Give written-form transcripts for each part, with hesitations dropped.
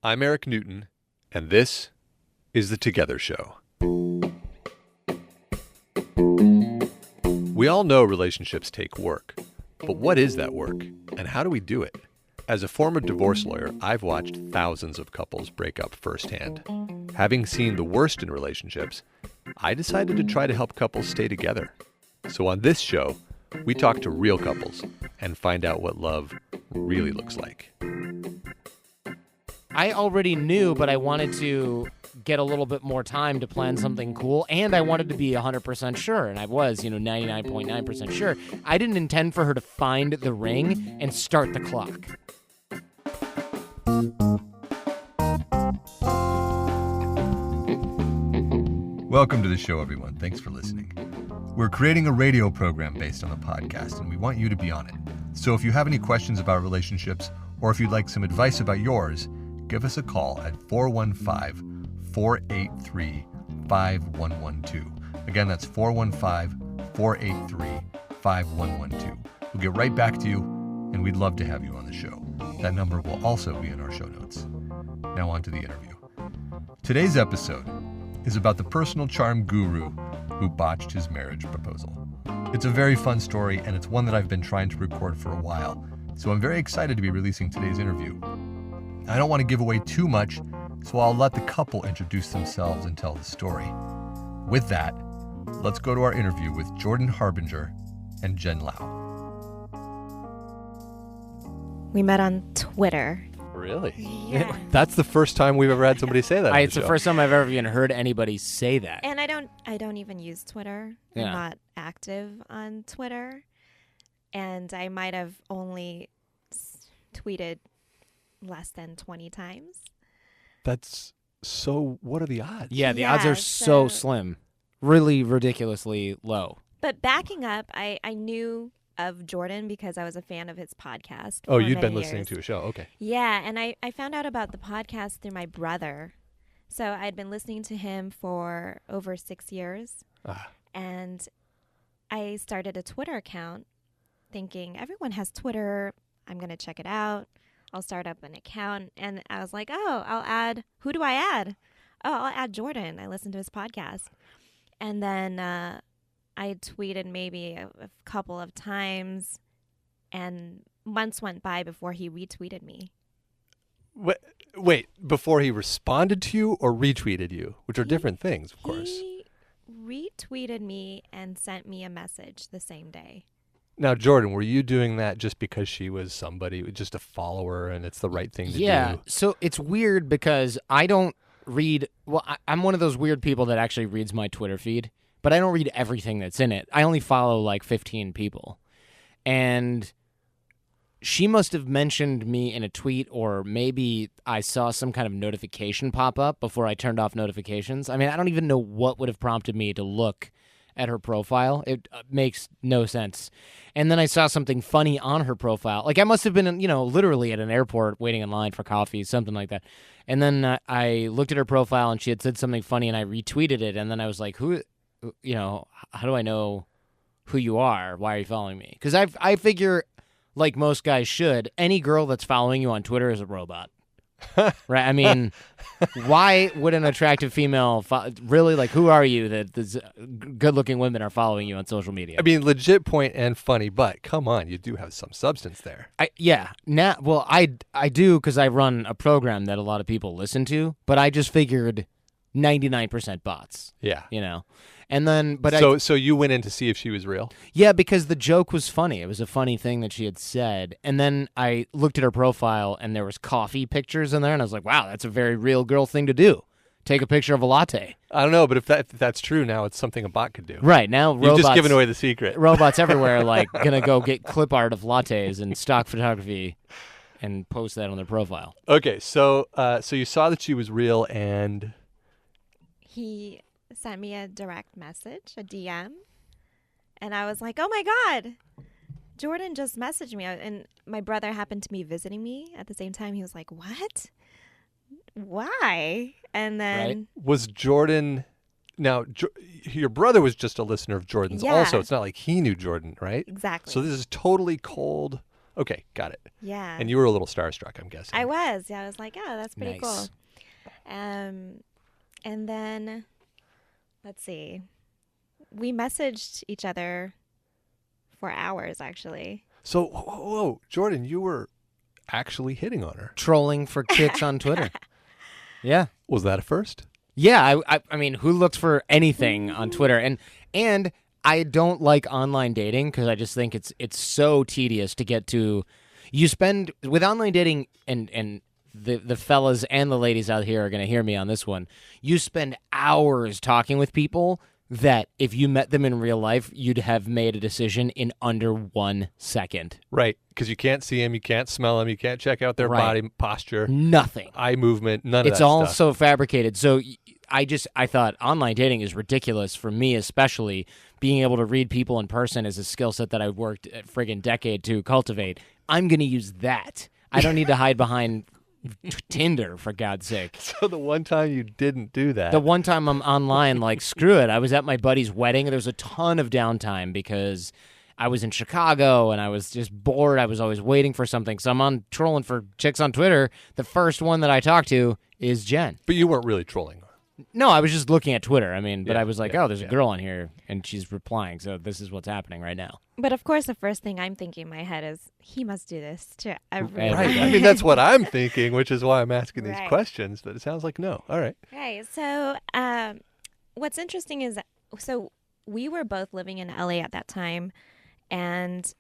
I'm Erik Newton, and this is The Together Show. We all know relationships take work, but what is that work, and how do we do it? As a former divorce lawyer, I've watched thousands of couples break up firsthand. Having seen the worst in relationships, I decided to try to help couples stay together. So on this show, we talk to real couples and find out what love really looks like. I already knew, but I wanted to get a little bit more time to plan something cool, and I wanted to be 100% sure, and I was, 99.9% sure. I didn't intend for her to find the ring and start the clock. Welcome to the show, everyone. Thanks for listening. We're creating a radio program based on the podcast, and we want you to be on it. So if you have any questions about relationships, or if you'd like some advice about yours, give us a call at 415-483-5112. Again, that's 415-483-5112. We'll get right back to you, and we'd love to have you on the show. That number will also be in our show notes. Now on to the interview. Today's episode is about the personal charm guru who botched his marriage proposal. It's a very fun story, and it's one that I've been trying to record for a while, so I'm very excited to be releasing today's interview. I don't want to give away too much, so I'll let the couple introduce themselves and tell the story. With that, let's go to our interview with Jordan Harbinger and Jen Liao. We met on Twitter. Really? Yeah. That's the first time we've ever had somebody say that. It's the first time I've ever even heard anybody say that. And I don't even use Twitter. Yeah. I'm not active on Twitter. And I might have only tweeted less than 20 times. That's so, what are the odds? Yeah, the odds are so slim. Really ridiculously low. But backing up, I knew of Jordan because I was a fan of his podcast. Oh, for you'd been many listening years. to a show. Okay. Yeah, and I found out about the podcast through my brother. So I'd been listening to him for over 6 years. And I started a Twitter account thinking, everyone has Twitter. I'm going to check it out. I'll start up an account. And I was like, who do I add? Oh, I'll add Jordan. I listened to his podcast. And then I tweeted maybe a couple of times, and months went by before he retweeted me. Wait, before he responded to you or retweeted you, which are different things, of course. He retweeted me and sent me a message the same day. Now, Jordan, were you doing that just because she was somebody, just a follower, and it's the right thing to do? Yeah, so it's weird because I don't read, I'm one of those weird people that actually reads my Twitter feed, but I don't read everything that's in it. I only follow like 15 people. And she must have mentioned me in a tweet, or maybe I saw some kind of notification pop up before I turned off notifications. I mean, I don't even know what would have prompted me to look at her profile. It makes no sense. And then I saw something funny on her profile. Like I must have been, literally at an airport waiting in line for coffee, something like that. And then I looked at her profile and she had said something funny and I retweeted it. And then I was like, how do I know who you are? Why are you following me? Because I figure, like most guys should, any girl that's following you on Twitter is a robot. Right? I mean, why would an attractive female really, like, who are you that good-looking women are following you on social media? I mean, legit point and funny, but come on, you do have some substance there. I do because I run a program that a lot of people listen to, but I just figured 99% bots. Yeah. And then, so you went in to see if she was real? Yeah, because the joke was funny. It was a funny thing that she had said. And then I looked at her profile, and there was coffee pictures in there, and I was like, wow, that's a very real girl thing to do. Take a picture of a latte. I don't know, but if that's true now, it's something a bot could do. Right, now robots... You've just given away the secret. Robots everywhere are, gonna go get clip art of lattes and stock photography and post that on their profile. Okay, so you saw that she was real, and... He sent me a direct message, a DM, and I was like, oh my God, Jordan just messaged me. And my brother happened to be visiting me at the same time. He was like, what? Why? And then... Right. Was Jordan... Now, your brother was just a listener of Jordan's also. It's not like he knew Jordan, right? Exactly. So this is totally cold Okay, got it. Yeah. And you were a little starstruck, I'm guessing. I was. Yeah, I was like, oh, that's pretty Nice. cool. And then, let's see. We messaged each other for hours, actually. So, whoa, Jordan, you were actually hitting on her. Trolling for chicks on Twitter. Yeah. Was that a first? Yeah, I mean, who looks for anything on Twitter? And I don't like online dating because I just think it's so tedious to get to. You spend with online dating, and the fellas and the ladies out here are going to hear me on this one. You spend hours talking with people that if you met them in real life, you'd have made a decision in under 1 second. Right, because you can't see them, you can't smell them, you can't check out their Right. body posture, Nothing. eye movement, none of It's that all stuff. so fabricated. So I thought online dating is ridiculous for me, especially being able to read people in person is a skill set that I've worked a friggin' decade to cultivate. I'm going to use that. I don't need to hide behind Tinder, for God's sake. So the one time you didn't do that. The one time I'm online, like, screw it. I was at my buddy's wedding. There was a ton of downtime because I was in Chicago and I was just bored. I was always waiting for something. So I'm on trolling for chicks on Twitter. The first one that I talked to is Jen. But you weren't really trolling. No, I was just looking at Twitter. I mean, but Yeah, I was like, yeah, oh, there's yeah. a girl on here and she's replying. So this is what's happening right now. But of course, the first thing I'm thinking in my head is, he must do this to everyone. Right. I mean, that's what I'm thinking, which is why I'm asking these Right. questions, but it sounds like no. All right. Right. So, what's interesting is, so we were both living in LA at that time, and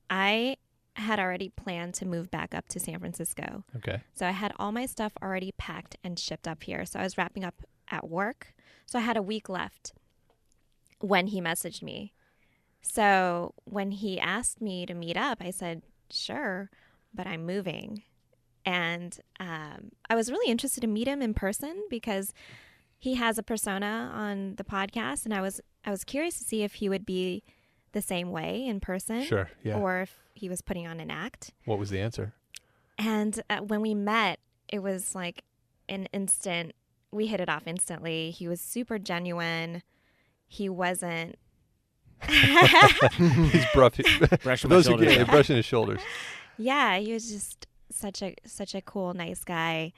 I had already planned to move back up to San Francisco. Okay. So I had all my stuff already packed and shipped up here. So I was wrapping up at work. So I had a week left when he messaged me. So when he asked me to meet up, I said, sure, but I'm moving. And I was really interested to meet him in person because he has a persona on the podcast, and I was curious to see if he would be the same way in person, Sure. Yeah. or if he was putting on an act. What was the answer? And when we met, it was like an instant. We hit it off instantly. He was super genuine. He wasn't. He's Brushing For my those who shoulders. get it, brushing his shoulders. Yeah, he was just such a cool, nice guy.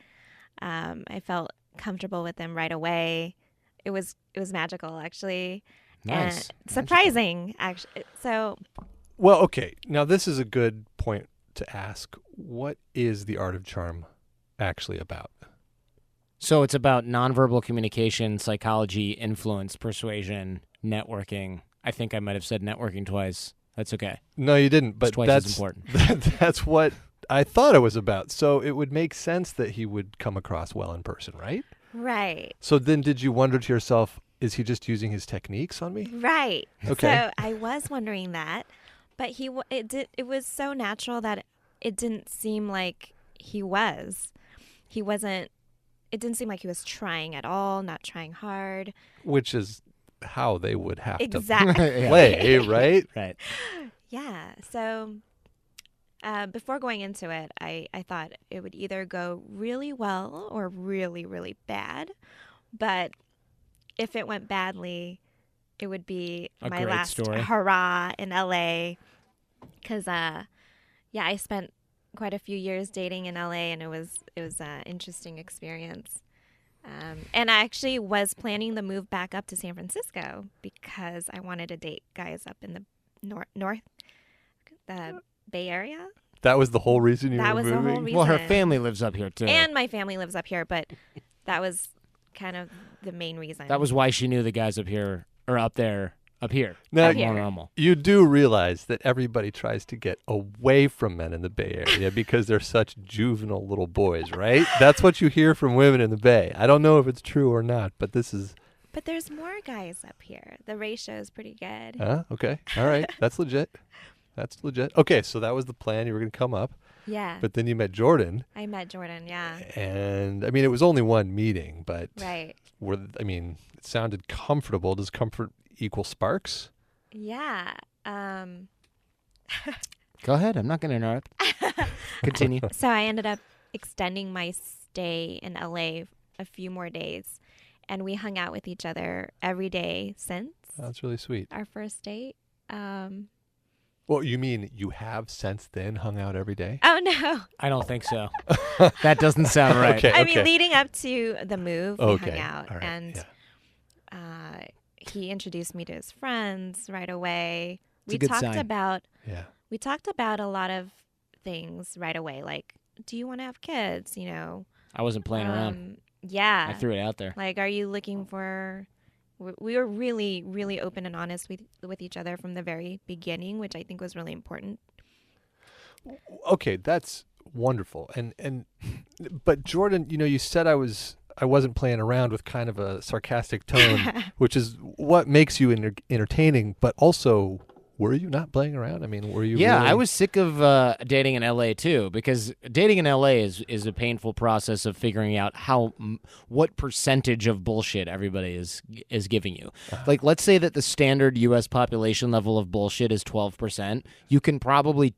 I felt comfortable with him right away. It was magical, actually. Nice. And surprising, actually. So Well, okay. Now, this is a good point to ask. What is the art of charm actually about? So it's about nonverbal communication, psychology, influence, persuasion, networking. I think I might have said networking twice. That's okay. No, you didn't, but Twice as that's important. that's what I thought it was about. So it would make sense that he would come across well in person, right? right. So then did you wonder to yourself, is he just using his techniques on me? Right. Okay. So I was wondering that, but it was so natural that it didn't seem like he was. He wasn't. It didn't seem like he was trying at all, not trying hard. Which is how they would have Exactly. to Yeah. play, right? Right. Yeah. So before going into it, I thought it would either go really well or really, really bad. But if it went badly, it would be A my great last story. hurrah in LA. Because, I spent quite a few years dating in LA, and it was an interesting experience. And I actually was planning the move back up to San Francisco because I wanted to date guys up in the north, the Bay Area. That was the whole reason you That were was the moving? whole reason. Well, her family lives up here, too. And my family lives up here, but that was kind of the main reason. That was why she knew the guys up here, or up there, up here. Now, Up here. More normal. you do realize that everybody tries to get away from men in the Bay Area because they're such juvenile little boys, right? That's what you hear from women in the Bay. I don't know if it's true or not, but this is... But there's more guys up here. The ratio is pretty good. Okay. All right. That's legit. That's legit. Okay, so that was the plan. You were going to come up, Yeah. but then you met Jordan, I met Jordan, yeah. and, I mean, it was only one meeting, but Right. it sounded comfortable. Does comfort equal sparks? Yeah. Go ahead. I'm not going to interrupt. Continue. So I ended up extending my stay in LA a few more days, and we hung out with each other every day since That's really sweet. our first date. Well, you mean you have since then hung out every day? Oh, no. I don't think so. That doesn't sound right. Okay. I mean, leading up to the move, we Okay. hung out. All right. And Yeah. he introduced me to his friends right away. It's a good sign. Yeah. We talked about a lot of things right away. Like, do you want to have kids? You know? I wasn't playing around. Yeah. I threw it out there. Like, are you looking for... We were really, really open and honest with each other from the very beginning, which I think was really important. Okay, that's wonderful. But Jordan, you said I wasn't playing around with kind of a sarcastic tone, which is what makes you entertaining. But also, were you not playing around? I mean, were you? Yeah, really? I was sick of dating in LA too, because dating in LA is a painful process of figuring out what percentage of bullshit everybody is giving you. Like, let's say that the standard U.S. population level of bullshit is 12%. You can probably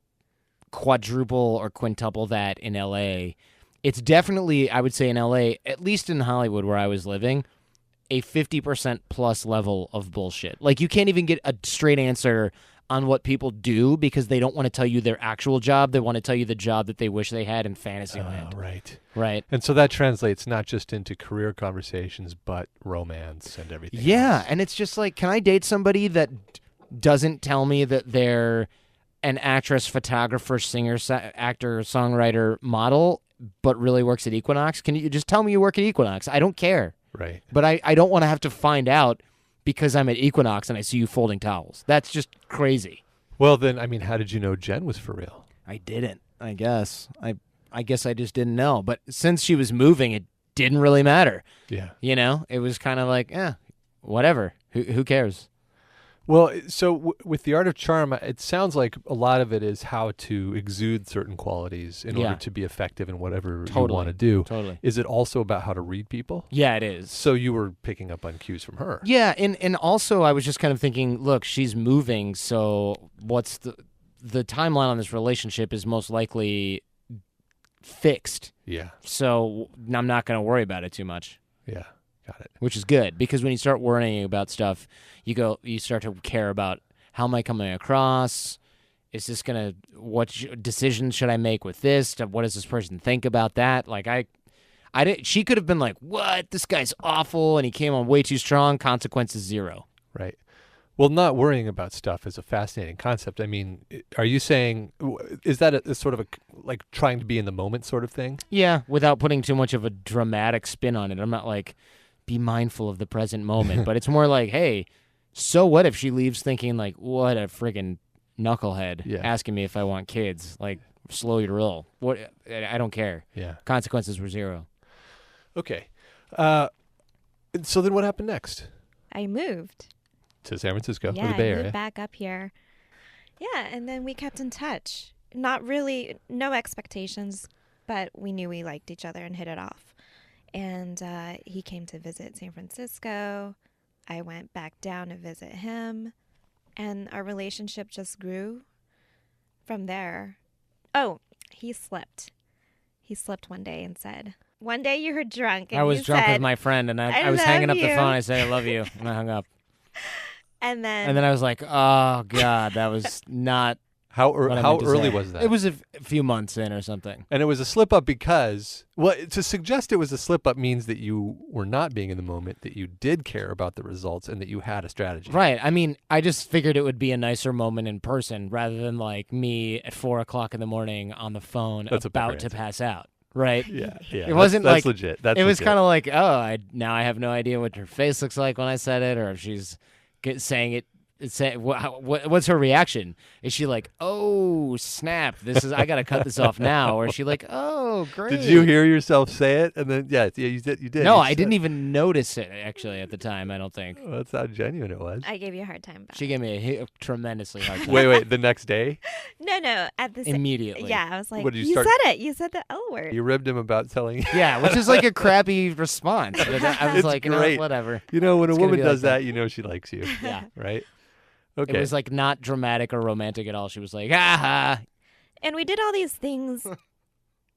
quadruple or quintuple that in LA. It's definitely, I would say in LA, at least in Hollywood where I was living, a 50% plus level of bullshit. Like, you can't even get a straight answer on what people do because they don't want to tell you their actual job. They want to tell you the job that they wish they had in Fantasyland. Right. Right. And so that translates not just into career conversations, but romance and everything. Yeah, else. and it's just like, can I date somebody that doesn't tell me that they're an actress, photographer, singer, actor, songwriter, model, but really works at Equinox? Can you just tell me you work at Equinox? I don't care. Right. But I don't want to have to find out because I'm at Equinox and I see you folding towels. That's just crazy. Well, then, I mean, how did you know Jen was for real? I didn't, I guess. I guess I just didn't know. But since she was moving, it didn't really matter. Yeah. It was kind of like, whatever. Who cares? Well, so with the art of charm, it sounds like a lot of it is how to exude certain qualities in order to be effective in whatever you want to do. Totally. Is it also about how to read people? Yeah, it is. So you were picking up on cues from her. Yeah, and also I was just kind of thinking, look, she's moving, so what's the timeline on this relationship is most likely fixed. Yeah. So I'm not going to worry about it too much. Yeah. Got it. Which is good, because when you start worrying about stuff, you start to care about, how am I coming across? Is this what decisions should I make with this? What does this person think about that? Like, she could have been like, what? This guy's awful, and he came on way too strong. Consequences 0. Right. Well, not worrying about stuff is a fascinating concept. I mean, are you saying, is that a sort of like trying to be in the moment sort of thing? Yeah, without putting too much of a dramatic spin on it. I'm not like, be mindful of the present moment, but it's more like, hey, so what if she leaves thinking like, what a friggin' knucklehead asking me if I want kids? Like, slow your roll. What? I don't care. Yeah. Consequences were 0. Okay. So then what happened next? I moved. To San Francisco, Yeah, or the Bay I Area. moved back up here. Yeah, and then we kept in touch. Not really, no expectations, but we knew we liked each other and hit it off. And he came to visit San Francisco. I went back down to visit him. And our relationship just grew from there. Oh, he slipped. He slipped one day and said, one day you were drunk. And I was you drunk said, with my friend, and I was love hanging up the you. phone. I said, I love you. And I hung up. And then I was like, oh, God, that was not How what I meant to early say. was that? It was a few months in or something. And it was a slip up because, well, to suggest it was a slip up means that you were not being in the moment, that you did care about the results, and that you had a strategy. Right. I mean, I just figured it would be a nicer moment in person rather than like me at 4:00 in the morning on the phone That's a about better to answer. pass out. Right. Yeah. It wasn't that's like legit. That's it was legit. kind of like, oh, now I have no idea what her face looks like when I said it, or if she's saying it. What's her reaction? Is she like, oh snap, I gotta cut this off now, or is she like, oh great? Did you hear yourself say it? And then you did. No, You I said- didn't even notice it actually at the time. I don't think Oh, that's how genuine it was. I gave you a hard time about she it. gave me a tremendously hard time. Wait. The next day, No, at the Immediately. Yeah, I was like, What did you you start- said it. You said the L word. you ribbed him about telling. Yeah, which is like a crappy response. But I was It's like, great. whatever. You know, when a It's gonna woman be like does that, you know she likes you. Yeah. Right. Okay. It was like not dramatic or romantic at all. She was like, ha. And we did all these things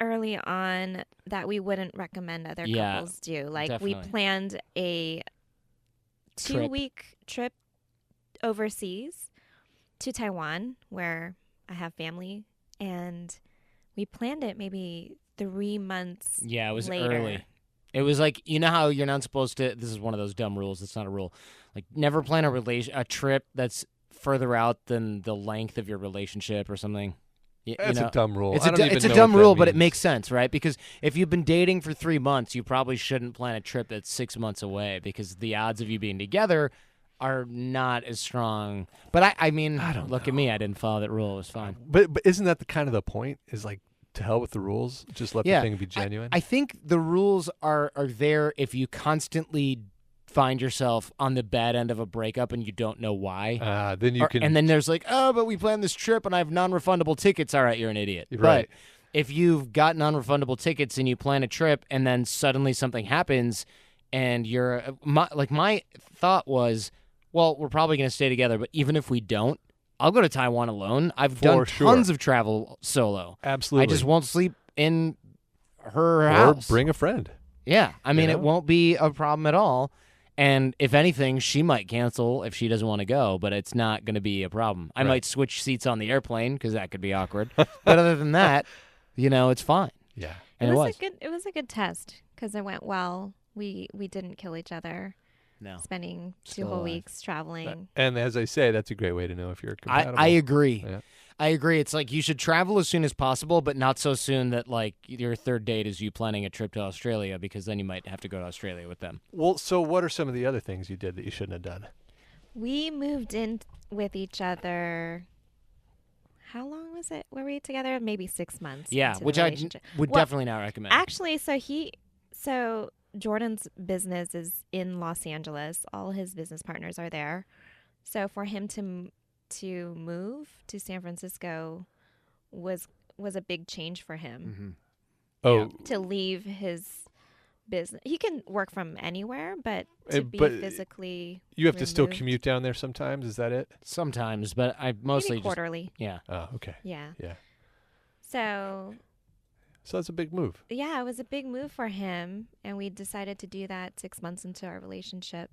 early on that we wouldn't recommend other Yeah, couples do. Like definitely. we planned a 2-week trip overseas to Taiwan, where I have family, and we planned it maybe 3 months Yeah, it was later. early. It was like, you know how you're not supposed to, this is one of those dumb rules, it's not a rule. Like, never plan a trip that's further out than the length of your relationship or something. That's a dumb rule. It's I don't even it's a know dumb what that rule, but it means. makes sense, right? Because if you've been dating for 3 months, you probably shouldn't plan a trip that's 6 months away because the odds of you being together are not as strong. But I mean, look at me. I didn't follow that rule. It was fine. But isn't that the kind of the point? Is like, to hell with the rules. Just let the thing be genuine. I think the rules are there if you constantly find yourself on the bad end of a breakup and you don't know why. Then you can. And then there's like, oh, but we planned this trip and I have non-refundable tickets. All right, you're an idiot. Right. But if you've got non-refundable tickets and you plan a trip and then suddenly something happens and you're my thought was, well, we're probably going to stay together, but even if we don't, I'll go to Taiwan alone. I've done tons of travel solo. Absolutely. I just won't sleep in her house. Or bring a friend. Yeah. I mean, it won't be a problem at all. And if anything, she might cancel if she doesn't want to go, but it's not going to be a problem. I might switch seats on the airplane because that could be awkward. But other than that, it's fine. Yeah. And it was. It was a good test because it went well. We didn't kill each other. No. Spending Still 2 whole alive. weeks traveling. And as I say, that's a great way to know if you're compatible. I agree. Yeah. I agree. It's like you should travel as soon as possible, but not so soon that like your third date is you planning a trip to Australia because then you might have to go to Australia with them. Well, so what are some of the other things you did that you shouldn't have done? We moved in with each other. How long was it? Were we together? Maybe 6 months. Yeah, into the which I relationship. would definitely not recommend. Actually, so Jordan's business is in Los Angeles. All his business partners are there. So for him to move to San Francisco was a big change for him. Mm-hmm. Oh, To leave his business. He can work from anywhere, but to be but physically you have to still removed. commute down there sometimes. Is that it? Sometimes, but I mostly Maybe quarterly. yeah. Oh, okay. Yeah. Yeah. So that's a big move. yeah, it was a big move for him, and we decided to do that 6 months into our relationship.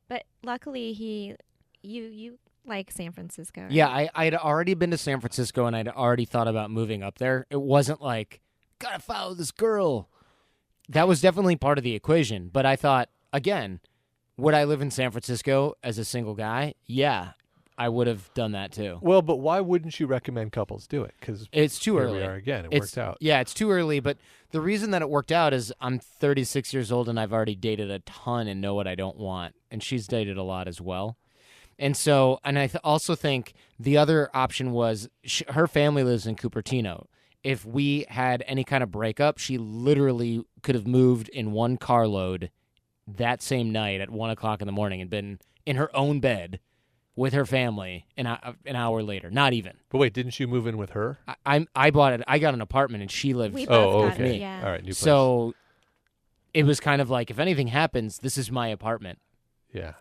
But luckily, you like San Francisco. Right? Yeah, I'd already been to San Francisco and I'd already thought about moving up there. It wasn't like, gotta follow this girl. That was definitely part of the equation. But I thought, again, would I live in San Francisco as a single guy? Yeah, I would have done that too. Well, but why wouldn't you recommend couples do it? Because It's too here early. we are again. It It's- worked out. Yeah, it's too early. But the reason that it worked out is I'm 36 years old and I've already dated a ton and know what I don't want. And she's dated a lot as well. And so, and I also think the other option was her family lives in Cupertino. If we had any kind of breakup, she literally could have moved in one carload that same night at 1 o'clock in the morning and been in her own bed with her family an hour later. Not even. But wait, didn't you move in with her? I bought it. I got an apartment and she lived. We both got okay. it, yeah. All right, new place. So it was kind of like, if anything happens, this is my apartment. Yeah.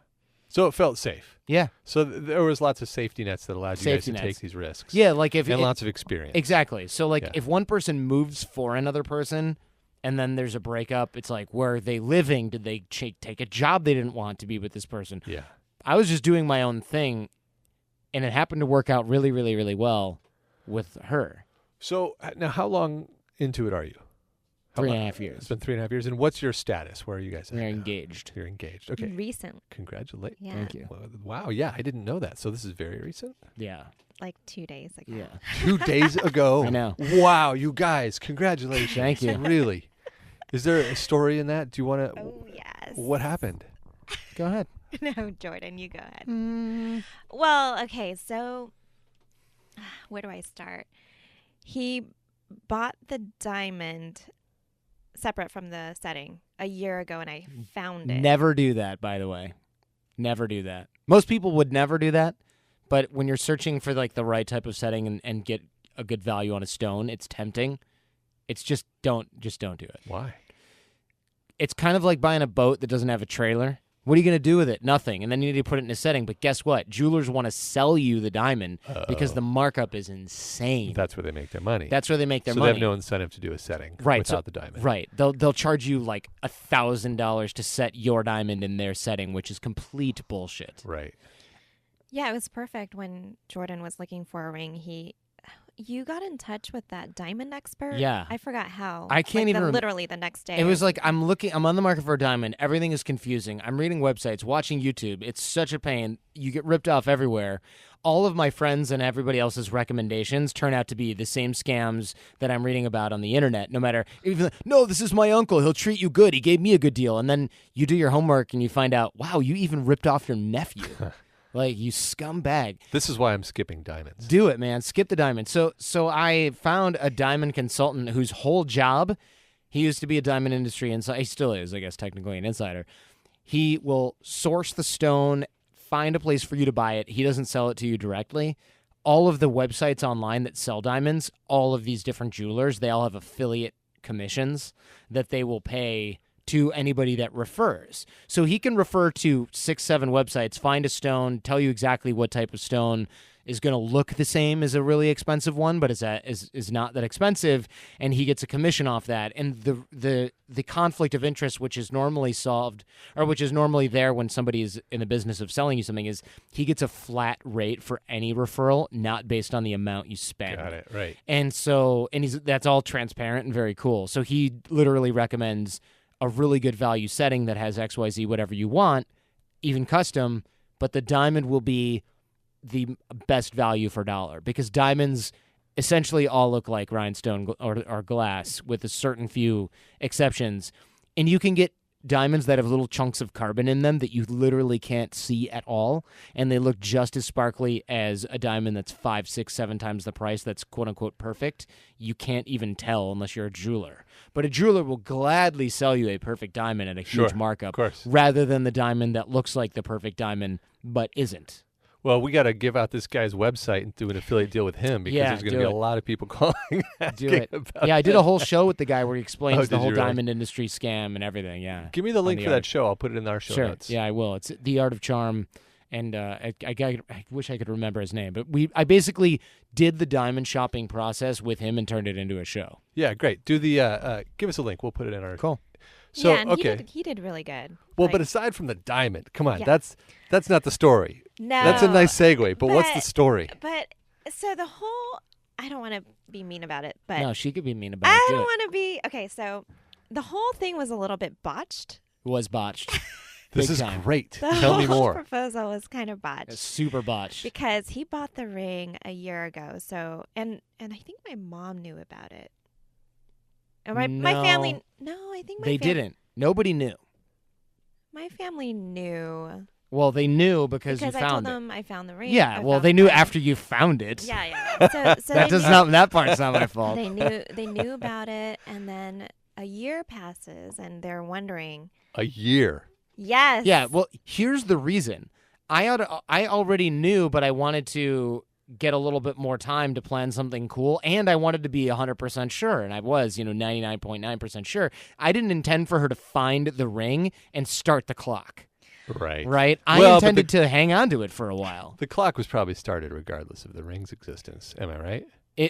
So it felt safe. Yeah. So there was lots of safety nets that allowed you guys Safety to nets. take these risks. Yeah, like if And it- lots of experience. Exactly. So, like, Yeah. if one person moves for another person and then there's a breakup, it's like, where are they living? Did they take a job they didn't want to be with this person? Yeah. I was just doing my own thing, and it happened to work out really, really, really well with her. So now how long into it are you? How 3.5 It's years. been 3.5 years. And what's your status? Where are you guys at? We're now? engaged. You're engaged. Okay. Recent. Congratulations. Yeah. Thank you. Wow. Yeah, I didn't know that. So this is very recent? Yeah. Like 2 days ago. Yeah. 2 days ago. I know. Wow, you guys. Congratulations. Thank you. Really. Is there a story in that? Do you want to? Oh, yes. What happened? Go ahead. No, Jordan, you go ahead. Mm. Well, okay, so where do I start? He bought the diamond separate from the setting a year ago, and I found it. Never do that, by the way. Never do that. Most people would never do that, but when you're searching for like the right type of setting and get a good value on a stone, it's tempting. It's just don't do it. Why? It's kind of like buying a boat that doesn't have a trailer. What are you going to do with it? Nothing. And then you need to put it in a setting. But guess what? Jewelers want to sell you the diamond because the markup is insane. That's where they make their money. That's where they make their so money. they have no incentive to do a setting Right, without so- the diamond. Right. They'll charge you like $1,000 to set your diamond in their setting, which is complete bullshit. Right. Yeah, it was perfect when Jordan was looking for a ring. You got in touch with that diamond expert? Yeah. I forgot how. I can't even literally the next day. It was like I'm on the market for a diamond. Everything is confusing. I'm reading websites, watching YouTube. It's such a pain. You get ripped off everywhere. All of my friends and everybody else's recommendations turn out to be the same scams that I'm reading about on the internet. No matter, even no, this is my uncle. He'll treat you good. He gave me a good deal. And then you do your homework and you find out, wow, you even ripped off your nephew. Like, you scumbag. This is why I'm skipping diamonds. Do it, man. Skip the diamond. So I found a diamond consultant whose whole job, he used to be a diamond industry insider. He still is, I guess, technically an insider. He will source the stone, find a place for you to buy it. He doesn't sell it to you directly. All of the websites online that sell diamonds, all of these different jewelers, they all have affiliate commissions that they will pay to anybody that refers. So he can refer to 6-7 websites, find a stone, tell you exactly what type of stone is going to look the same as a really expensive one, but is not that expensive, and he gets a commission off that. And the conflict of interest, which is normally solved, or which is normally there when somebody is in the business of selling you something, is he gets a flat rate for any referral, not based on the amount you spend. Got it, right. And so, that's all transparent and very cool. So he literally recommends a really good value setting that has XYZ, whatever you want, even custom, but the diamond will be the best value for dollar, because diamonds essentially all look like rhinestone or glass with a certain few exceptions. And you can get diamonds that have little chunks of carbon in them that you literally can't see at all, and they look just as sparkly as a diamond that's 5, 6, 7 times the price that's quote-unquote perfect. You can't even tell unless you're a jeweler. But a jeweler will gladly sell you a perfect diamond at a huge markup, rather than the diamond that looks like the perfect diamond but isn't. Well, we got to give out this guy's website and do an affiliate deal with him, because there's going to be a lot of people calling. Do it. I did a whole show with the guy where he explains the whole diamond industry scam and everything. Yeah. Give me the link for that show. I'll put it in our show notes. Yeah, I will. It's The Art of Charm, and I wish I could remember his name, but I basically did the diamond shopping process with him and turned it into a show. Yeah, great. Do the give us a link. We'll put it in our. Cool. So yeah, and he did really good. Well, but aside from the diamond, come on, that's not the story. No, that's a nice segue. But what's the story? But so the whole, I don't want to be mean about it, but no, she could be mean about it. I don't want to be okay. So the whole thing was a little bit botched. It was botched. This is great. The Tell me more. The proposal was kind of botched. It's super botched because he bought the ring a year ago. So and I think my mom knew about it. And my family. No, I think they didn't. Nobody knew. My family knew. Well, they knew because you I found told them I found the ring. Yeah, well, they knew after you found it. Yeah. So that part's not my fault. They knew about it, and then a year passes, and they're wondering. A year. Yes. Yeah. Well, here's the reason. I already knew, but I wanted to get a little bit more time to plan something cool, and I wanted to be 100% sure, and I was, 99.9% sure. I didn't intend for her to find the ring and start the clock. Right? I intended to hang on to it for a while. The clock was probably started regardless of the ring's existence. Am I right?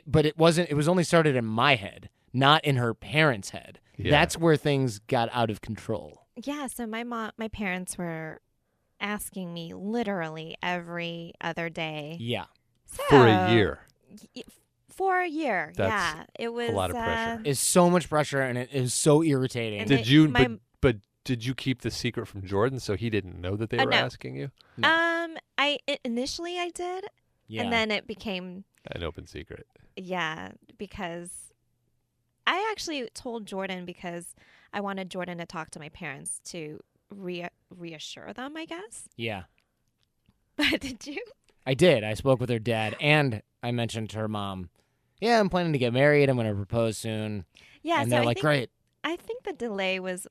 But it wasn't. It was only started in my head, not in her parents' head. Yeah. That's where things got out of control. Yeah, so my parents were asking me literally every other day. Yeah. So, for a year. For a year, That's it was a lot of pressure. It's so much pressure, and it is so irritating. Did you keep the secret from Jordan so he didn't know that they were asking you? No. Initially I did, and then it became an open secret. Yeah, because I actually told Jordan because I wanted Jordan to talk to my parents to reassure them, I guess. Yeah. But did you? I did. I spoke with her dad, and I mentioned to her mom, yeah, I'm planning to get married. I'm going to propose soon. Yeah, and they're like, great. I think the delay was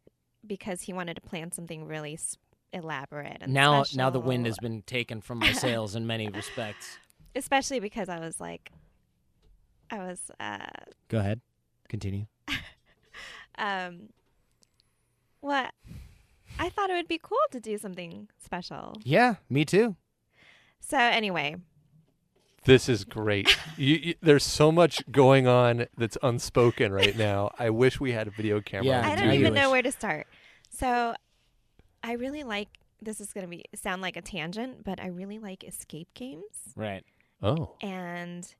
because he wanted to plan something really elaborate and now special. The wind has been taken from my sails in many respects. Especially because I was Go ahead. Continue. Well, I thought it would be cool to do something special. Yeah, me too. So anyway. This is great. There's so much going on that's unspoken right now. I wish we had a video camera. Yeah, I don't even know where to start. So I really like this is going to sound like a tangent, but I really like escape games. Right. Oh. And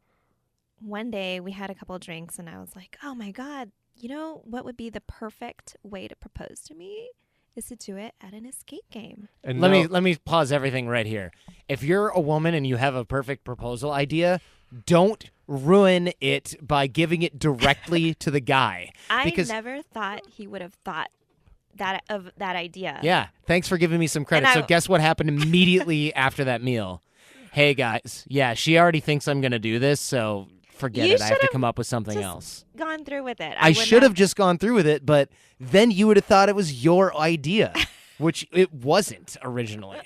one day we had a couple drinks and I was like, oh my God, you know what would be the perfect way to propose to me is to do it at an escape game. And Let me pause everything right here. If you're a woman and you have a perfect proposal idea, don't ruin it by giving it directly to the guy. I because never thought he would have thought of that idea. Yeah, thanks for giving me some credit. So guess what happened immediately after that meal? Hey guys, yeah, she already thinks I'm going to do this, so forget it. I have to come up with something else. Gone through with it. I should have just gone through with it, but then you would have thought it was your idea, which it wasn't originally.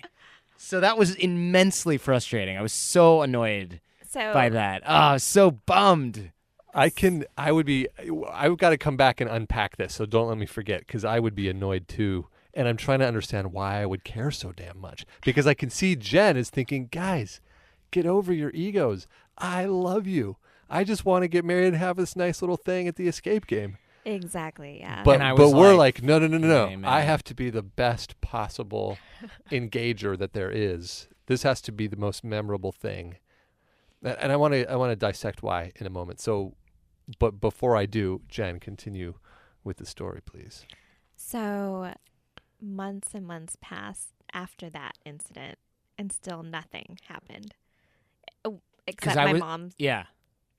So that was immensely frustrating. I was so annoyed by that. Oh, I was so bummed. I've got to come back and unpack this, so don't let me forget, because I would be annoyed too. And I'm trying to understand why I would care so damn much. Because I can see Jen is thinking, guys, get over your egos. I love you. I just want to get married and have this nice little thing at the escape game. Exactly, yeah. But we're like, no. Amen. I have to be the best possible engager that there is. This has to be the most memorable thing. And I want to dissect why in a moment. So, but before I do, Jen, continue with the story, please. So, months and months passed after that incident, and still nothing happened. Except my mom's. Yeah.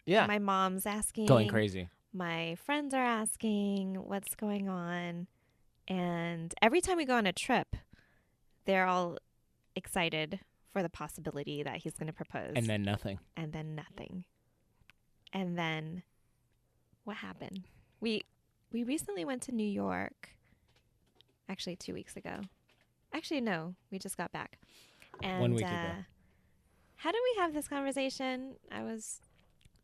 My mom's asking. Going crazy. My friends are asking what's going on. And every time we go on a trip, they're all excited for the possibility that he's going to propose. And then nothing. And then nothing. And then what happened? We recently went to New York. Actually, 2 weeks ago. Actually, no. We just got back. And 1 week ago. how did we have this conversation?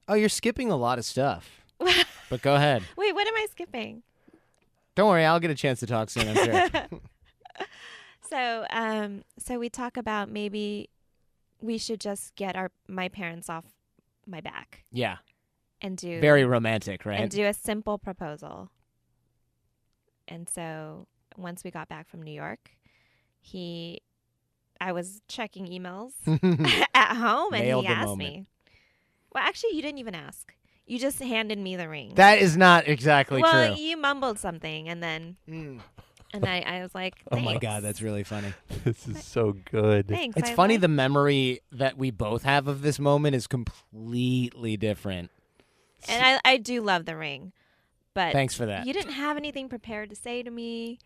Oh, you're skipping a lot of stuff. But go ahead. Wait, what am I skipping? Don't worry, I'll get a chance to talk soon, I'm sure. So we talk about maybe we should just get my parents off my back. Yeah. And do very romantic, right? And do a simple proposal. And so once we got back from New York, I was checking emails at home, and Nailed he the asked moment. me. Well, actually, you didn't even ask. You just handed me the ring. That is not exactly true. Well, you mumbled something, and then and I was like, oh my "Thanks." God, that's really funny. This is so good. Thanks. It's funny the memory that we both have of this moment is completely different. And I do love the ring. But thanks for that. You didn't have anything prepared to say to me.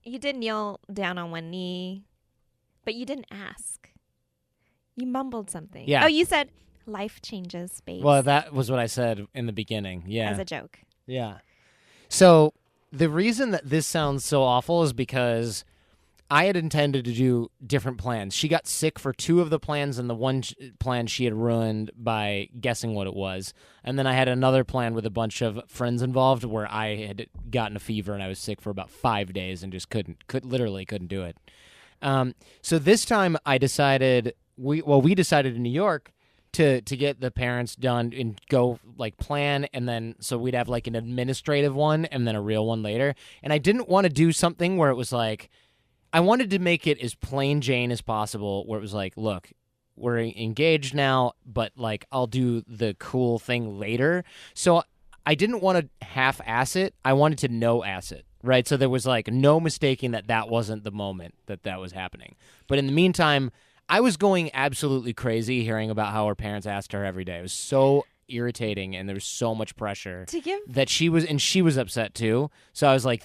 You did kneel down on one knee, but you didn't ask. You mumbled something. Yeah. Oh, you said, life changes, babes. Well, that was what I said in the beginning. Yeah. As a joke. Yeah. So the reason that this sounds so awful is because I had intended to do different plans. She got sick for two of the plans, and the one plan she had ruined by guessing what it was. And then I had another plan with a bunch of friends involved where I had gotten a fever and I was sick for about 5 days and just literally couldn't do it. So this time I decided, we decided in New York to get the parents done and go like plan, and then so we'd have like an administrative one and then a real one later. And I didn't want to do something where it was like, I wanted to make it as plain Jane as possible, where it was like, look, we're engaged now, but like I'll do the cool thing later. So I didn't want to half-ass it. I wanted to no-ass it, right? So there was like no mistaking that wasn't the moment that was happening. But in the meantime, I was going absolutely crazy hearing about how her parents asked her every day. It was so irritating, and there was so much pressure that she was upset too. So I was like,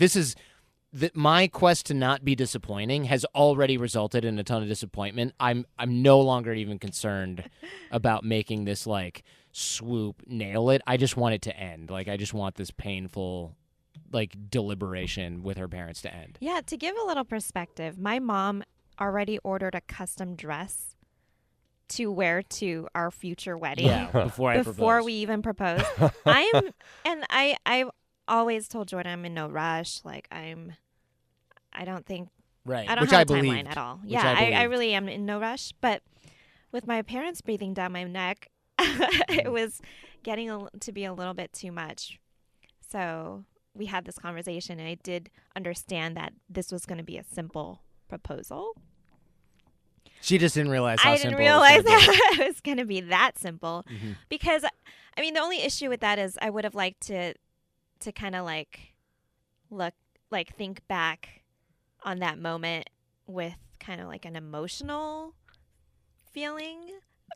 my quest to not be disappointing has already resulted in a ton of disappointment. I'm no longer even concerned about making this like swoop nail it. I just want it to end. Like I just want this painful like deliberation with her parents to end. Yeah, to give a little perspective, my mom already ordered a custom dress to wear to our future wedding. Yeah, before we even proposed. I've always told Jordan I'm in no rush. Like I don't think right, I don't which have I a believed. timeline at all. Which Yeah, I I really am in no rush. But with my parents breathing down my neck, it was getting to be a little bit too much. So we had this conversation, and I did understand that this was going to be a simple proposal. She just didn't realize how I simple didn't realize it was gonna that it was going to be that simple. Mhm. Because, I mean, the only issue with that is I would have liked to kind of think back on that moment with kind of like an emotional feeling.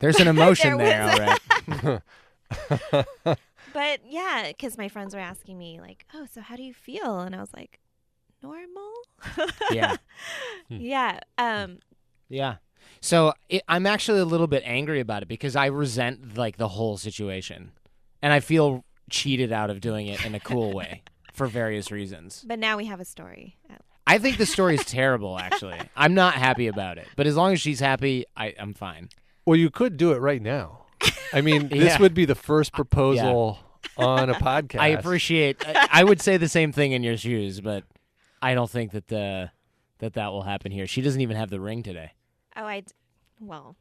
There's an emotion There there, was- all right. But yeah, because my friends were asking me like, "Oh, so how do you feel?" And I was like, "Normal." Yeah. Yeah. Yeah. So I'm actually a little bit angry about it because I resent like the whole situation, and I feel cheated out of doing it in a cool way for various reasons. But now we have a story. I think the story is terrible. Actually, I'm not happy about it. But as long as she's happy, I'm fine. Well, you could do it right now. I mean, this Yeah. would be the first proposal on a podcast. I appreciate. I would say the same thing in your shoes, but I don't think that that will happen here. She doesn't even have the ring today. Oh, well,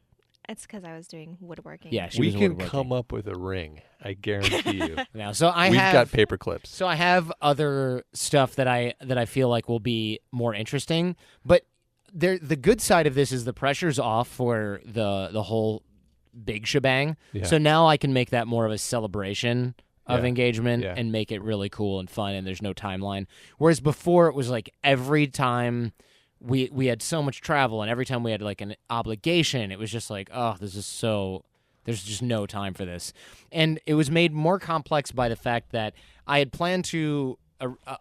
it's because I was doing woodworking. Yeah, she We was can woodworking. come up with a ring. I guarantee you. Now, so We've got paper clips. So I have other stuff that I feel like will be more interesting, but the good side of this is the pressure's off for the whole big shebang. Yeah. So now I can make that more of a celebration of Yeah. engagement Yeah. and make it really cool and fun, and there's no timeline. Whereas before it was like every time we had so much travel and every time we had like an obligation, it was just like, oh, this is so. There's just no time for this. And it was made more complex by the fact that I had planned to.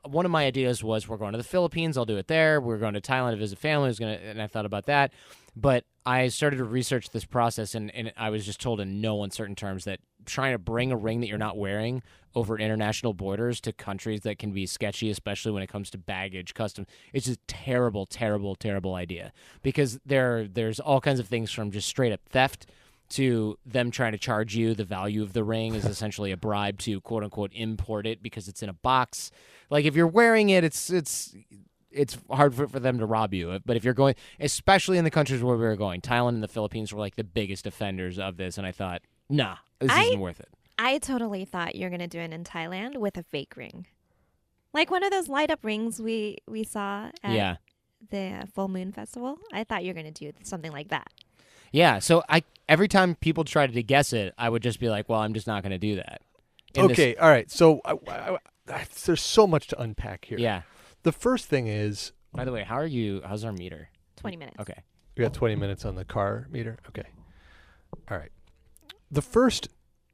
One of my ideas was we're going to the Philippines. I'll do it there. We're going to Thailand to visit family. And I thought about that. But I started to research this process, and I was just told in no uncertain terms that trying to bring a ring that you're not wearing over international borders to countries that can be sketchy, especially when it comes to baggage, customs, it's just terrible, terrible, terrible idea. Because there's all kinds of things from just straight up theft to them trying to charge you the value of the ring is essentially a bribe to quote unquote import it because it's in a box. Like if you're wearing it, it's hard for them to rob you. But if you're going, especially in the countries where we were going, Thailand and the Philippines were like the biggest offenders of this. And I thought, nah, this isn't worth it. I totally thought you were going to do it in Thailand with a fake ring. Like one of those light up rings we saw at the Full Moon Festival. I thought you were going to do something like that. Yeah, so every time people tried to guess it, I would just be like, well, I'm just not going to do that. Okay, all right. So there's so much to unpack here. Yeah. The first thing is... By the way, how's our meter? 20 minutes. Okay. We got 20 minutes on the car meter? Okay. All right. The first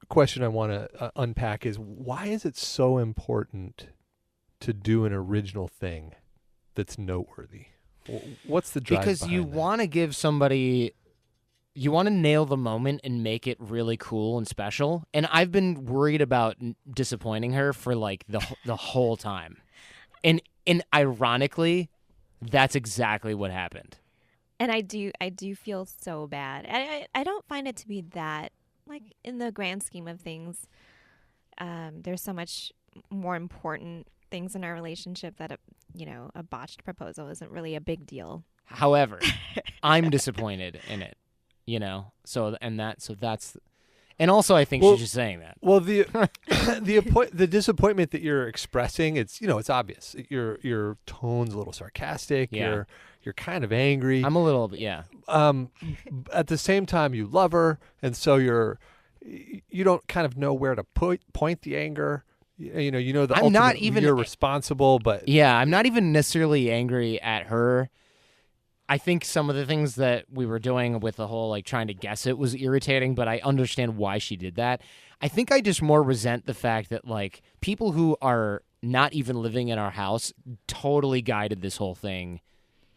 question I want to unpack is why is it so important to do an original thing that's noteworthy? What's the drive Because you behind that? want to give somebody... You want to nail the moment and make it really cool and special. And I've been worried about disappointing her for like the whole time. And ironically, that's exactly what happened. And I do feel so bad. I don't find it to be that, like, in the grand scheme of things, there's so much more important things in our relationship that a botched proposal isn't really a big deal. However, I'm disappointed in it. So that's, and also I think she's just saying that. Well, the disappointment that you're expressing, it's obvious. Your tone's a little sarcastic. Yeah. You're kind of angry. I'm a little bit, yeah. At the same time, you love her, and so you don't kind of know where to point the anger. You know that I'm not even you're responsible, but yeah, I'm not even necessarily angry at her. I think some of the things that we were doing with the whole like trying to guess it was irritating, but I understand why she did that. I think I just more resent the fact that like people who are not even living in our house totally guided this whole thing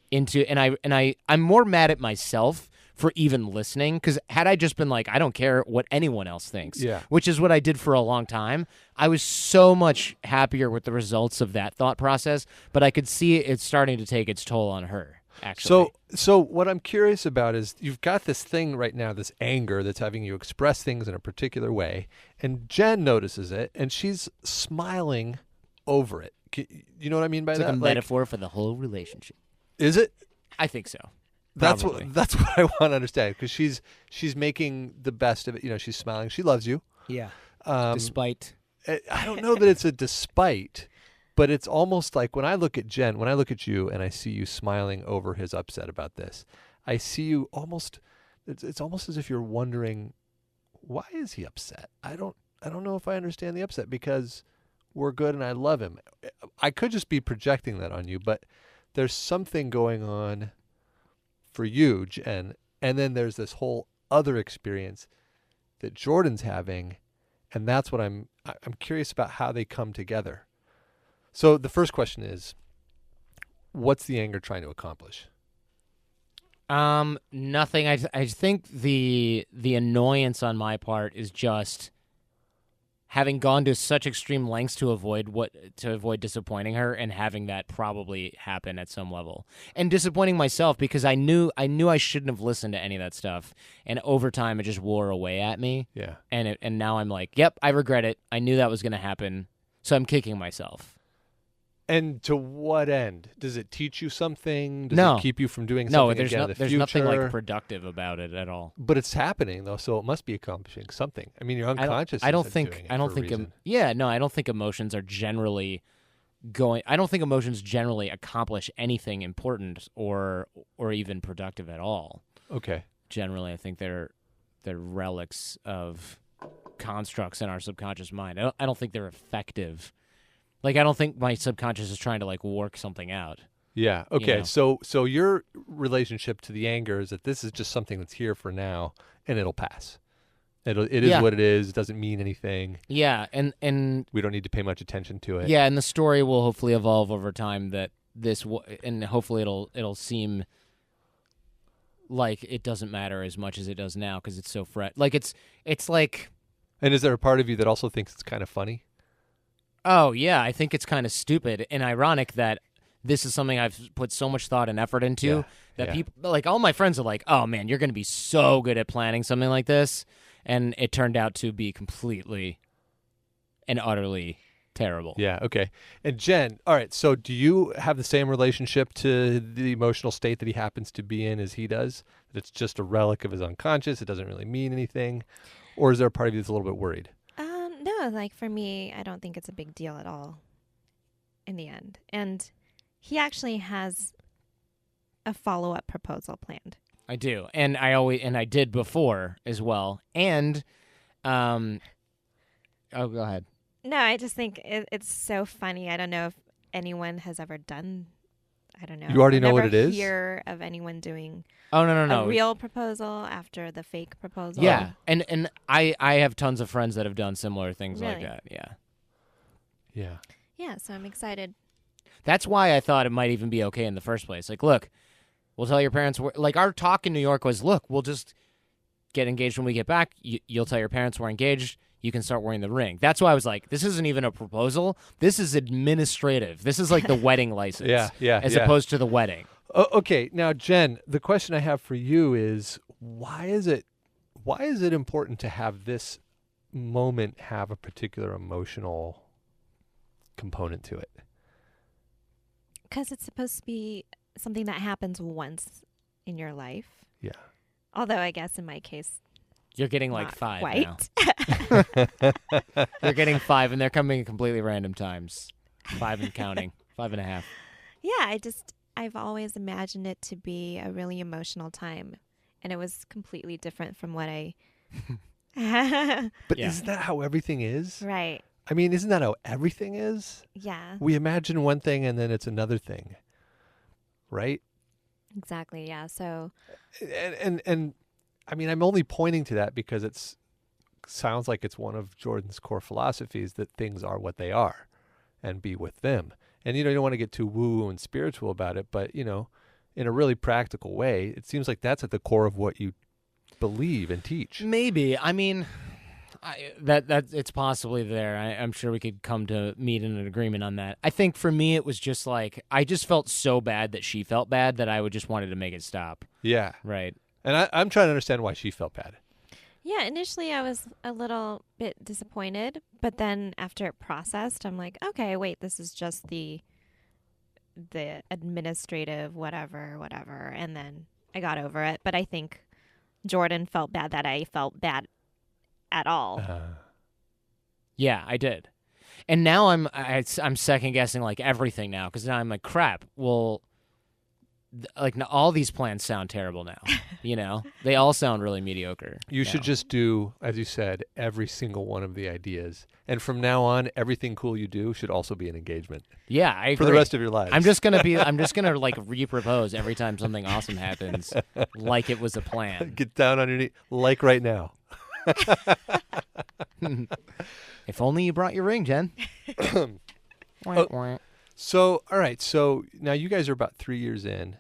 into, and I'm more mad at myself for even listening, because had I just been like, I don't care what anyone else thinks, which is what I did for a long time, I was so much happier with the results of that thought process, but I could see it starting to take its toll on her. Actually. So what I'm curious about is you've got this thing right now, this anger that's having you express things in a particular way, and Jen notices it, and she's smiling over it. You know what I mean by it's that? Like a metaphor for the whole relationship. Is it? I think so. That's Probably. what I want to understand, because she's making the best of it. She's smiling. She loves you. Yeah. Despite. I don't know that it's a despite. But it's almost like when I look at Jen, when I look at you and I see you smiling over his upset about this, I see you almost, it's almost as if you're wondering, why is he upset? I don't know if I understand the upset because we're good and I love him. I could just be projecting that on you, but there's something going on for you, Jen. And then there's this whole other experience that Jordan's having. And that's what I'm curious about how they come together. So the first question is, what's the anger trying to accomplish? Nothing. I think the annoyance on my part is just having gone to such extreme lengths to avoid disappointing her, and having that probably happen at some level, and disappointing myself because I knew I shouldn't have listened to any of that stuff, and over time it just wore away at me. Yeah. And now I'm like, yep, I regret it. I knew that was going to happen, so I'm kicking myself. And to what end? Does it teach you something? Does No. it keep you from doing something again in the there's future? nothing like productive about it at all. But it's happening though, so it must be accomplishing something. I mean, you're unconscious. I don't doing think it I don't for a think reason. I don't think emotions are generally I don't think emotions generally accomplish anything important or even productive at all. Okay. Generally, I think they're relics of constructs in our subconscious mind. I don't think they're effective. Like, I don't think my subconscious is trying to like work something out. Yeah. Okay. You know? So your relationship to the anger is that this is just something that's here for now, and it'll pass. It is Yeah. what it is. It doesn't mean anything. Yeah, and We don't need to pay much attention to it. yeah, and the story will hopefully evolve over time. That and hopefully it'll seem like it doesn't matter as much as it does now because it's so fresh. Like it's like. And is there a part of you that also thinks it's kind of funny? Oh, yeah, I think it's kind of stupid and ironic that this is something I've put so much thought and effort into that people, like all my friends are like, oh, man, you're going to be so good at planning something like this. And it turned out to be completely and utterly terrible. Yeah, okay. And Jen, all right, so do you have the same relationship to the emotional state that he happens to be in as he does? That it's just a relic of his unconscious, it doesn't really mean anything? Or is there a part of you that's a little bit worried? No, like for me, I don't think it's a big deal at all in the end. And he actually has a follow-up proposal planned. I do. And I did before as well. And oh, go ahead. No, I just think it's so funny. I don't know if anyone has ever done, I don't know. You already I know what never it is? hear of anyone doing Oh, no. a real proposal after the fake proposal. Yeah. And I have tons of friends that have done similar things like Really? that. Yeah. Yeah. Yeah, so I'm excited. That's why I thought it might even be okay in the first place. Like, look, we'll tell your parents. Like, our talk in New York was, look, we'll just get engaged when we get back. You'll tell your parents we're engaged. You can start wearing the ring. That's why I was like, this isn't even a proposal. This is administrative. This is like the wedding license. Yeah. As opposed to the wedding. Okay, now Jen, the question I have for you is why is it important to have this moment have a particular emotional component to it? Because it's supposed to be something that happens once in your life. Yeah. Although I guess in my case, You're getting like not 5 quite. now. You're getting 5, and they're coming at completely random times. 5 and counting. 5.5. Yeah, I've always imagined it to be a really emotional time. And it was completely different from what I... But Yeah. isn't that how everything is? Right. I mean, isn't that how everything is? Yeah, We imagine one thing and then it's another thing. Right? exactly. Yeah. So, And I mean, I'm only pointing to that because it sounds like it's one of Jordan's core philosophies that things are what they are and be with them. And, you don't want to get too woo and spiritual about it, but, in a really practical way, it seems like that's at the core of what you believe and teach. Maybe. I mean, that it's possibly there. I'm sure we could come to meet in an agreement on that. I think for me, it was just like, I just felt so bad that she felt bad that I would just wanted to make it stop. Yeah. Right. And I'm trying to understand why she felt bad. yeah, initially I was a little bit disappointed, but then after it processed, I'm like, okay, wait, this is just the administrative whatever, and then I got over it. But I think Jordan felt bad that I felt bad at all. Yeah, I did. And now I'm second guessing like everything now because now I'm like, crap. Well, like all these plans sound terrible now. You know, they all sound really mediocre. You now. should just do, as you said, every single one of the ideas. And from now on, everything cool you do should also be an engagement. Yeah, I agree. For the rest of your lives. I'm just gonna like repropose every time something awesome happens, like it was a plan. Get down on your knee, like right now. If only you brought your ring, Jen. So, all right. So now you guys are about 3 years in,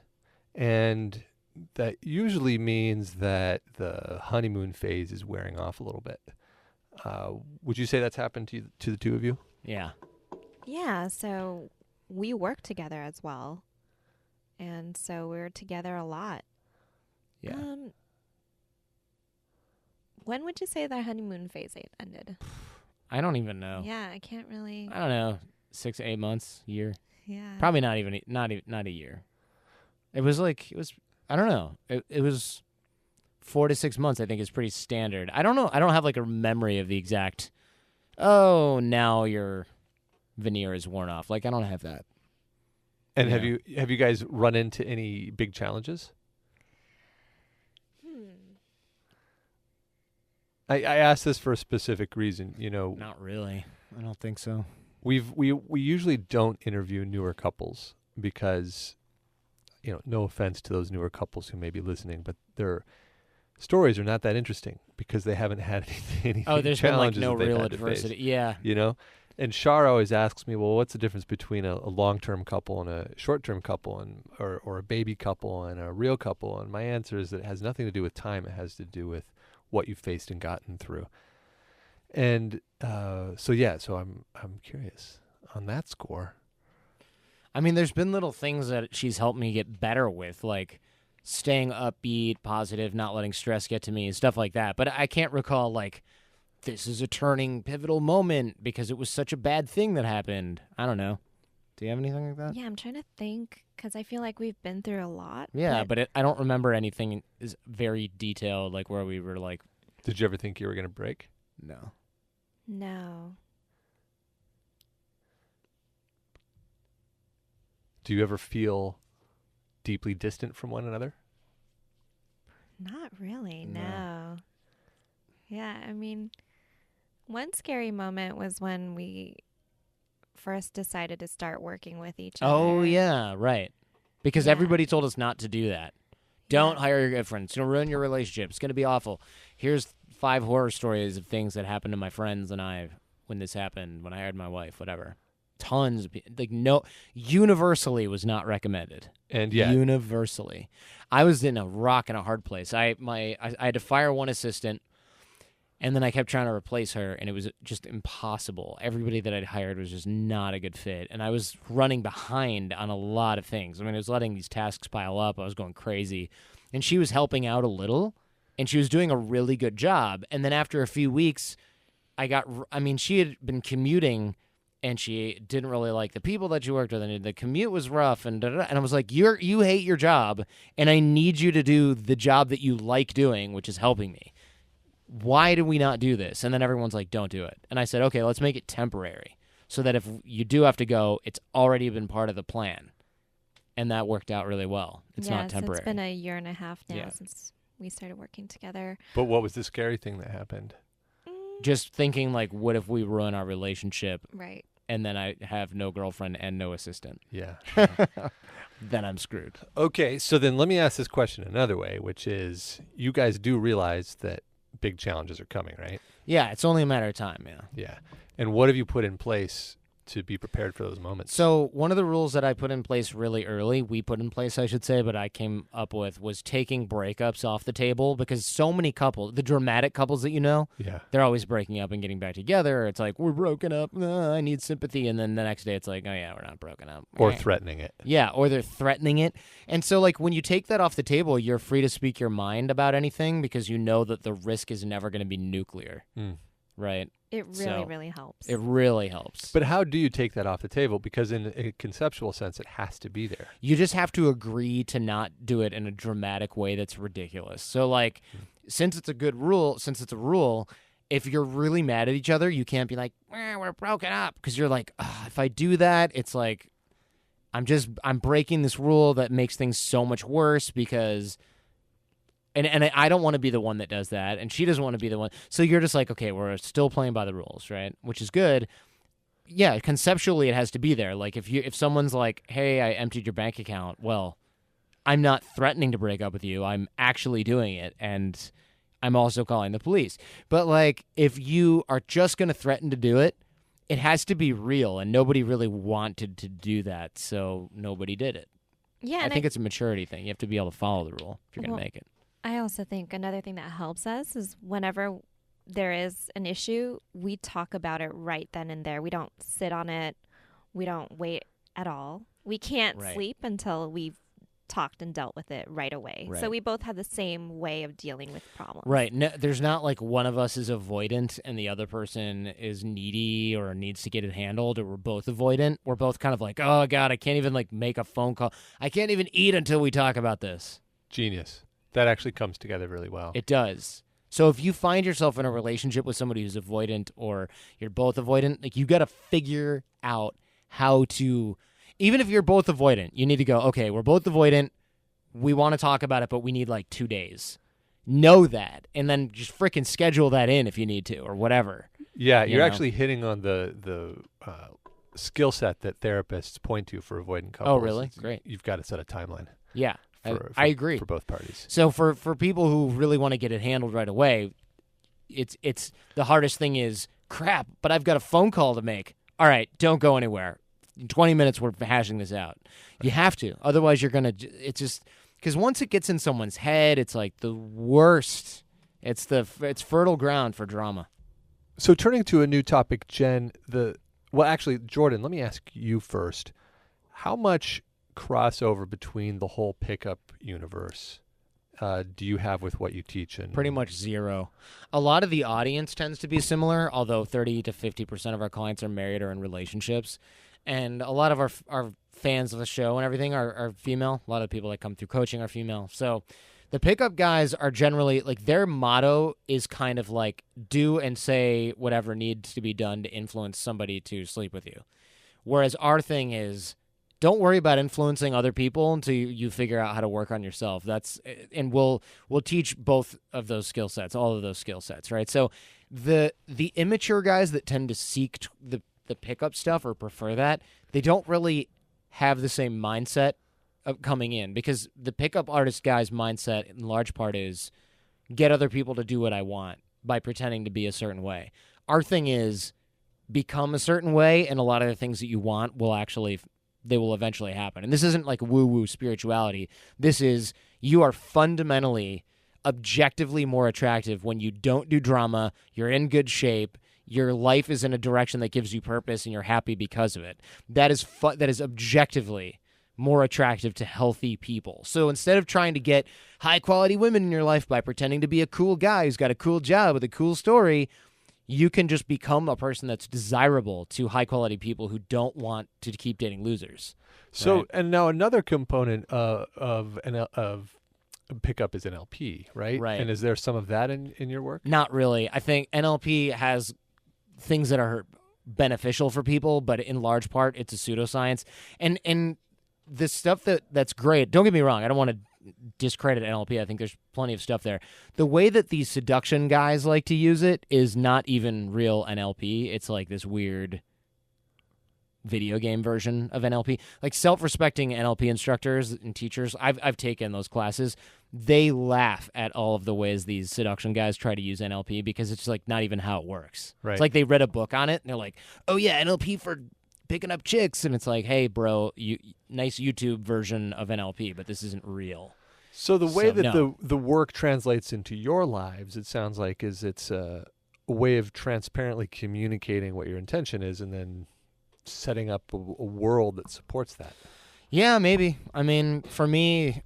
and that usually means that the honeymoon phase is wearing off a little bit. Would you say that's happened to the two of you? Yeah. Yeah, so we work together as well. And so we're together a lot. Yeah. When would you say that honeymoon phase ended? I don't even know. Yeah, I can't really. I don't know. 6 to 8 months, year. Yeah. Probably not a year. It was I don't know. It was 4 to 6 months, I think, is pretty standard. I don't know. I don't have like a memory of the exact, oh, now your veneer is worn off. Like, I don't have that. And Yeah. have you guys run into any big challenges? I asked this for a specific reason. You know, Not really. I don't think so. we usually don't interview newer couples because, you know, no offense to those newer couples who may be listening, but their stories are not that interesting because they haven't had any Oh, there's been like challenges no that they've real had to face, adversity. Yeah. you know? And Shar always asks me, well, what's the difference between a long-term couple and a short-term couple or a baby couple and a real couple? And my answer is that it has nothing to do with time. It has to do with what you've faced and gotten through. And so I'm curious on that score. I mean, there's been little things that she's helped me get better with, like staying upbeat, positive, not letting stress get to me, and stuff like that. But I can't recall, like, this is a turning, pivotal moment because it was such a bad thing that happened. I don't know. Do you have anything like that? Yeah, I'm trying to think because I feel like we've been through a lot. Yeah, but I don't remember anything is very detailed, like where we were like, Did you ever think you were going to break? no. No. Do you ever feel deeply distant from one another? Not really, No. no. Yeah, I mean, one scary moment was when we first decided to start working with each other. Oh, yeah, right. Because Yeah. everybody told us not to do that. Don't hire your good friends. It's going to ruin your relationship. It's going to be awful. Here's 5 horror stories of things that happened to my friends and I when this happened, when I hired my wife, whatever. Tons of no, universally was not recommended. And yet, Universally. I was in a rock and a hard place. I had to fire one assistant, and then I kept trying to replace her, and it was just impossible. Everybody that I'd hired was just not a good fit, and I was running behind on a lot of things. I mean, I was letting these tasks pile up. I was going crazy, and she was helping out a little, and she was doing a really good job. And then after a few weeks, she had been commuting, and she didn't really like the people that she worked with, and the commute was rough, and and I was like, you hate your job, and I need you to do the job that you like doing, which is helping me. Why do we not do this? And then everyone's like, don't do it. And I said, okay, let's make it temporary so that if you do have to go, it's already been part of the plan. And that worked out really well. It's not temporary. So it's been a year and a half now Yeah. since we started working together. but what was the scary thing that happened? Just thinking, like, what if we ruin our relationship Right. and then I have no girlfriend and no assistant? Yeah. Then I'm screwed. Okay, so then let me ask this question another way, which is, you guys do realize that big challenges are coming, right? Yeah, it's only a matter of time, yeah. Yeah. And what have you put in place to be prepared for those moments? So one of the rules that I put in place really early, we put in place, I should say, but I came up with, was taking breakups off the table, because so many couples, the dramatic couples that you know, Yeah. they're always breaking up and getting back together. It's like, we're broken up. I need sympathy. And then the next day it's like, oh, yeah, we're not broken up. Or Eh. threatening it. Yeah, or they're threatening it. And so, like, when you take that off the table, you're free to speak your mind about anything because you know that the risk is never going to be nuclear, right? It really, So, really helps. It really helps. But how do you take that off the table? Because in a conceptual sense, it has to be there. You just have to agree to not do it in a dramatic way that's ridiculous. So, like, since it's a rule, if you're really mad at each other, you can't be like, we're broken up. Because you're like, if I do that, it's like, I'm breaking this rule that makes things so much worse because, and I don't want to be the one that does that, and she doesn't want to be the one. So you're just like, okay, we're still playing by the rules, right? Which is good. Yeah, conceptually it has to be there. Like if someone's like, hey, I emptied your bank account, well, I'm not threatening to break up with you. I'm actually doing it, and I'm also calling the police. But like if you are just going to threaten to do it, it has to be real, and nobody really wanted to do that, so nobody did it. Yeah, I think it's a maturity thing. You have to be able to follow the rule if you're going to make it. I also think another thing that helps us is whenever there is an issue, we talk about it right then and there. We don't sit on it. We don't wait at all. We can't sleep until we've talked and dealt with it right away. Right. So we both have the same way of dealing with problems. Right. No, there's not like one of us is avoidant and the other person is needy or needs to get it handled, or we're both avoidant. We're both kind of like, oh, God, I can't even like make a phone call. I can't even eat until we talk about this. Genius. That actually comes together really well. It does. So if you find yourself in a relationship with somebody who's avoidant or you're both avoidant, like you got to figure out how to, even if you're both avoidant, you need to go, okay, we're both avoidant. We want to talk about it, but we need like 2 days. Know that. And then just freaking schedule that in if you need to or whatever. Yeah, you're actually hitting on the skill set that therapists point to for avoidant couples. Oh, really? Great. You've got to set a timeline. Yeah. I agree. For both parties. So for people who really want to get it handled right away, it's the hardest thing is, crap, but I've got a phone call to make. All right, don't go anywhere. In 20 minutes, we're hashing this out. You have to. Otherwise, you're going to, it's just, because once it gets in someone's head, it's like the worst. It's fertile ground for drama. So turning to a new topic, Jen, Jordan, let me ask you first. How much crossover between the whole pickup universe do you have with what you teach? And pretty much zero. A lot of the audience tends to be similar, although 30 to 50% of our clients are married or in relationships. And a lot of our fans of the show and everything are female. A lot of the people that come through coaching are female. So the pickup guys are generally, like, their motto is kind of like, do and say whatever needs to be done to influence somebody to sleep with you. Whereas our thing is, don't worry about influencing other people until you figure out how to work on yourself. And we'll teach both of those skill sets, all of those skill sets, right? So the immature guys that tend to seek the pickup stuff or prefer that, they don't really have the same mindset of coming in, because the pickup artist guy's mindset in large part is get other people to do what I want by pretending to be a certain way. Our thing is become a certain way, and a lot of the things that you want they will eventually happen. And this isn't like woo-woo spirituality. This is, you are fundamentally, objectively more attractive when you don't do drama, you're in good shape, your life is in a direction that gives you purpose, and you're happy because of it. That is objectively more attractive to healthy people. So instead of trying to get high-quality women in your life by pretending to be a cool guy who's got a cool job with a cool story, you can just become a person that's desirable to high-quality people who don't want to keep dating losers. So, right? And now another component of pickup is NLP, right? Right. And is there some of that in your work? Not really. I think NLP has things that are beneficial for people, but in large part, it's a pseudoscience. And the stuff that's great, don't get me wrong, I don't want to discredit NLP. I think there's plenty of stuff there. The way that these seduction guys like to use it is not even real NLP. It's like this weird video game version of NLP. Like self-respecting NLP instructors and teachers, I've taken those classes. They laugh at all of the ways these seduction guys try to use NLP because it's like not even how it works. Right. It's like they read a book on it and they're like, oh yeah, NLP for picking up chicks, and it's like, hey bro, nice YouTube version of NLP, but this isn't real. So the way the work translates into your lives, it sounds like, is it's a way of transparently communicating what your intention is and then setting up a world that supports that. Yeah, maybe. I mean, for me,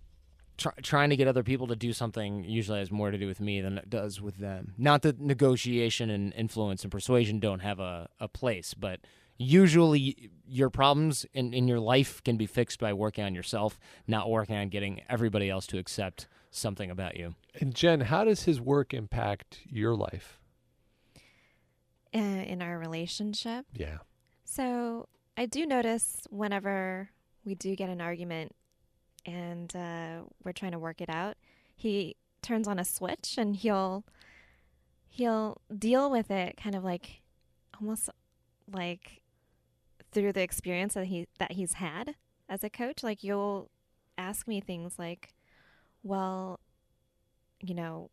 trying to get other people to do something usually has more to do with me than it does with them. Not that negotiation and influence and persuasion don't have a place, but usually your problems in your life can be fixed by working on yourself, not working on getting everybody else to accept something about you. And Jen, how does his work impact your life? in our relationship. Yeah. So I do notice whenever we do get an argument and we're trying to work it out, he turns on a switch and he'll deal with it kind of like almost like through the experience that he's had as a coach. Like you'll ask me things like, well, you know,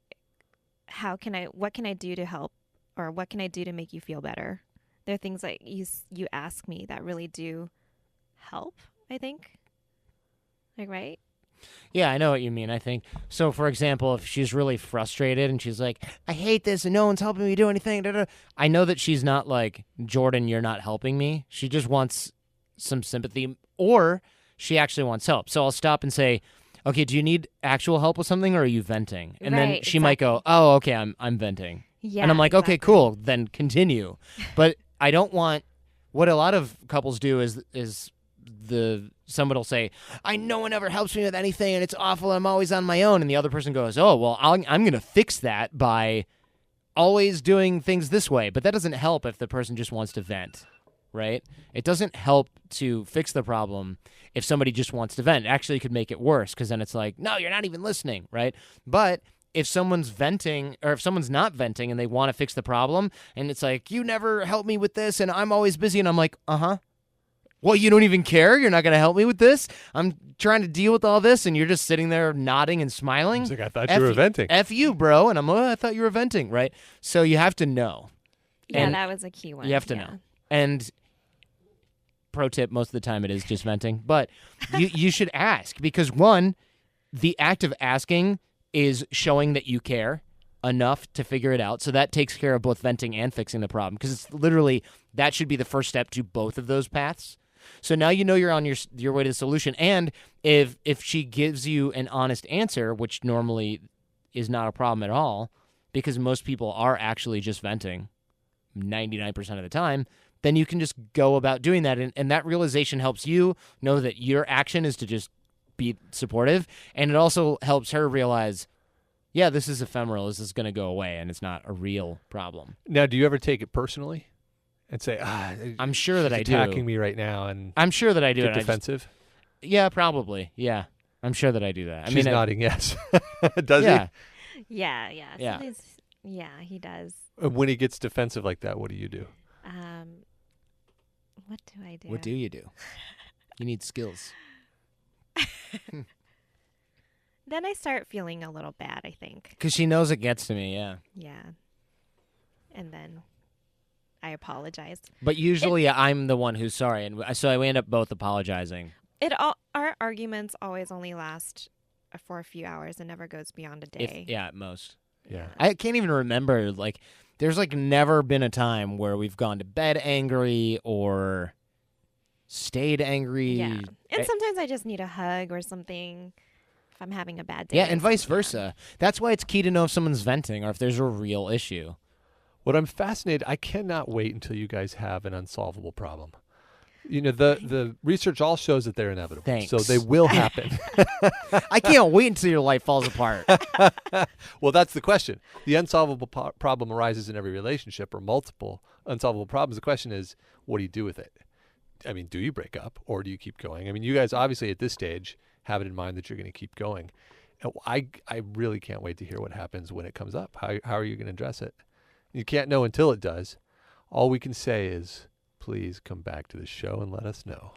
what can I do to help, or what can I do to make you feel better? There are things that you ask me that really do help, I think. Like, right? Yeah, I know what you mean. I think so. For example, if she's really frustrated and she's like, "I hate this, and no one's helping me do anything," I know that she's not like, "Jordan, you're not helping me." She just wants some sympathy, or she actually wants help. So I'll stop and say, "Okay, do you need actual help with something, or are you venting?" And then she might go, "Oh, okay, I'm venting." Yeah, and I'm like, exactly. "Okay, cool, then continue." But I don't want what a lot of couples do is someone will say, no one ever helps me with anything and it's awful, I'm always on my own, and the other person goes, oh well, I'm going to fix that by always doing things this way. But that doesn't help if the person just wants to vent, right? It doesn't help to fix the problem if somebody just wants to vent. It actually could make it worse, because then it's like, no, you're not even listening, right? But if someone's venting, or if someone's not venting and they want to fix the problem, and it's like, you never help me with this and I'm always busy, and I'm like, well, you don't even care? You're not going to help me with this? I'm trying to deal with all this, and you're just sitting there nodding and smiling? It's like, I thought you were venting. F you, bro. And I'm, I thought you were venting, right? So you have to know. Yeah, And that was a key one. you have to know. And pro tip, most of the time it is just venting. But you should ask, because one, the act of asking is showing that you care enough to figure it out. So that takes care of both venting and fixing the problem, because it's literally, that should be the first step to both of those paths. So now you know you're on your way to the solution. And if she gives you an honest answer, which normally is not a problem at all, because most people are actually just venting 99% of the time, then you can just go about doing that. And that realization helps you know that your action is to just be supportive. And it also helps her realize, yeah, this is ephemeral. This is going to go away, and it's not a real problem. Now, do you ever take it personally and say, I'm sure that I do. Attacking me right now, and I'm sure that I do. get defensive? Yeah, probably. Yeah. I'm sure that I do that. She's nodding yes. Does yeah. he? Yeah. Yeah. Sometimes, yeah, he does. When he gets defensive like that, what do you do? What do I do? What do? You need skills. Then I start feeling a little bad, I think. Because she knows it gets to me, yeah. Yeah. And then I apologize. But usually I'm the one who's sorry, and so we end up both apologizing. Our arguments always only last for a few hours and never goes beyond a day. At most. Yeah. I can't even remember, like, there's like never been a time where we've gone to bed angry or stayed angry. Yeah. And sometimes I just need a hug or something if I'm having a bad day. Yeah, and vice versa. That's why it's key to know if someone's venting or if there's a real issue. What I'm fascinated, I cannot wait until you guys have an unsolvable problem. You know, the research all shows that they're inevitable. Thanks. So they will happen. I can't wait until your life falls apart. Well, that's the question. The unsolvable problem arises in every relationship, or multiple unsolvable problems. The question is, what do you do with it? I mean, do you break up, or do you keep going? I mean, you guys obviously at this stage have it in mind that you're going to keep going. And I really can't wait to hear what happens when it comes up. How are you going to address it? You can't know until it does. All we can say is, please come back to the show and let us know.